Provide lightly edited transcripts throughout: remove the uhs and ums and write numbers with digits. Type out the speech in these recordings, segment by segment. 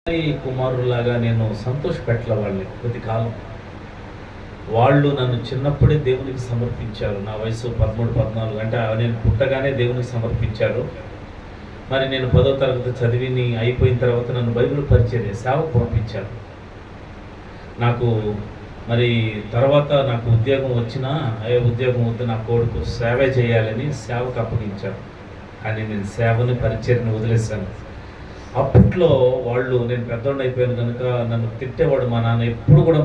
కుమారులాగా నేను సంతోషపెట్టల వాళ్ళని కొద్ది కాలం. వాళ్ళు నన్ను చిన్నప్పుడే దేవునికి సమర్పించారు. నా వయసు 13, 14 అంటే నేను పుట్టగానే దేవునికి సమర్పించారు. మరి నేను 10వ తరగతి చదివిని అయిపోయిన తర్వాత నన్ను బైబిల్ పరిచర్య సేవకు పంపించారు. నాకు మరి తర్వాత నాకు ఉద్యోగం వచ్చినా ఉద్యోగం వద్దు, నా కొడుకు సేవే చేయాలని సేవకు అప్పగించారు. కానీ నేను సేవని పరిచర్యను వదిలేశాను. అప్పట్లో వాళ్ళు, నేను పెద్దోడిని అయిపోయాను కనుక నన్ను తిట్టేవాడు మా నాన్న.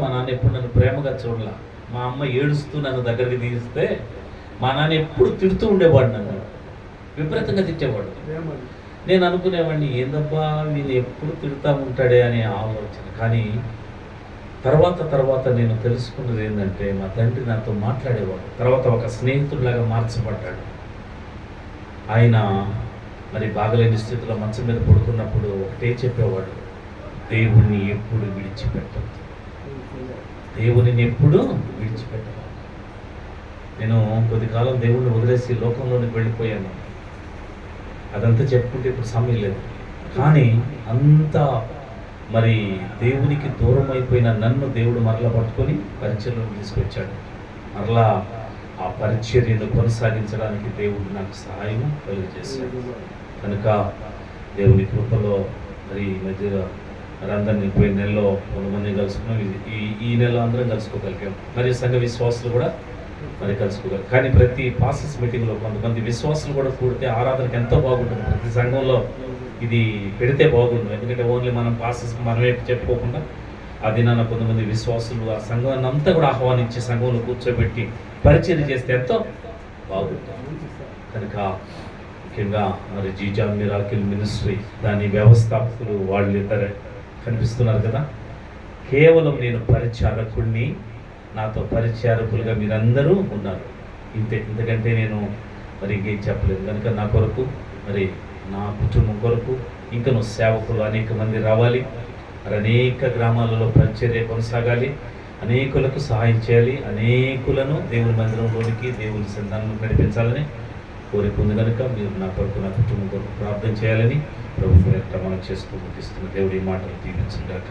మా నాన్న ఎప్పుడు నన్ను ప్రేమగా చూడాల. మా అమ్మ ఏడుస్తూ నన్ను దగ్గరికి తీస్తే మా నాన్న ఎప్పుడు తిడుతూ ఉండేవాడు, నన్ను విపరీతంగా తిట్టేవాడు. నేను అనుకునేవాడిని, ఏందబ్బా వీళ్ళు ఎప్పుడు తిడుతూ ఉంటాడే అనే ఆలోచన. కానీ తర్వాత నేను తెలుసుకున్నది ఏంటంటే, మా తండ్రి నాతో మాట్లాడేవాడు. తర్వాత ఒక స్నేహితుడిలాగా మార్చబడ్డాడు. ఆయన మరి బాగలేని స్థితిలో మంచం మీద పడుకున్నప్పుడు ఒకటే చెప్పేవాడు, దేవుణ్ణి ఎప్పుడు విడిచిపెట్టదు, దేవునిని ఎప్పుడు విడిచిపెట్టదు. నేను కొద్ది కాలం దేవుణ్ణి వదిలేసి లోకంలోనికి వెళ్ళిపోయాను. అదంతా చెప్పుకుంటే ఇప్పుడు సమయం లేదు. కానీ అంతా మరి దేవునికి దూరం అయిపోయిన నన్ను దేవుడు మరలా పట్టుకొని పరిచర్యలోకి తీసుకొచ్చాడు. మరలా ఆ పరిచర్యను కొనసాగించడానికి దేవుడు నాకు సహాయం కలుగజేశాడు. కనుక దేవుని కృపలో మరి ఈ మధ్య అందరినీ పోయిన నెలలో కొంతమంది కలుసుకున్నాం. ఈ నెల అందరం కలుసుకోగలిగాం. మరి సంఘ విశ్వాసులు కూడా మరి కలుసుకోగలం. కానీ ప్రతి పాసెస్ మీటింగ్లో కొంతమంది విశ్వాసులు కూడా కూడితే ఆరాధనకు ఎంతో బాగుంటుంది. ప్రతి సంఘంలో ఇది పెడితే బాగుంటుంది. ఎందుకంటే ఓన్లీ మనం పాసెస్ మనమే చెప్పుకోకుండా ఆ దినాన కొంతమంది విశ్వాసులు ఆ సంఘాన్ని అంతా కూడా ఆహ్వానించి సంఘంలో కూర్చోబెట్టి పరిచయం చేస్తే ఎంతో బాగుంటుంది. కనుక ముఖ్యంగా మరి జీజా మిరాకిల్ మినిస్ట్రీ దాని వ్యవస్థాపకులు వాళ్ళిద్దరే కనిపిస్తున్నారు కదా. కేవలం నేను పరిచారకుడిని, నాతో పరిచారకులుగా మీరందరూ ఉన్నారు. ఇంతకంటే నేను మరి ఇంకేం చెప్పలేదు. కనుక నా కొరకు మరి నా కుటుంబం కొరకు ఇంకను సేవకులు అనేక మంది రావాలి. మరి అనేక గ్రామాలలో పరిచర్య కొనసాగాలి. అనేకులకు సహాయం చేయాలి. అనేకులను దేవుని మందిరంలోనికి, దేవుని సంతానం నడిపించాలని కోరిక ఉంది. కనుక మీరు నా కొరకు, నా కుటుంబం కొరకు ప్రార్థన చేయాలని ప్రభు ప్రమాణం చేస్తూ ముగిస్తున్న దేవుడి మాటలు దీవించుగాక.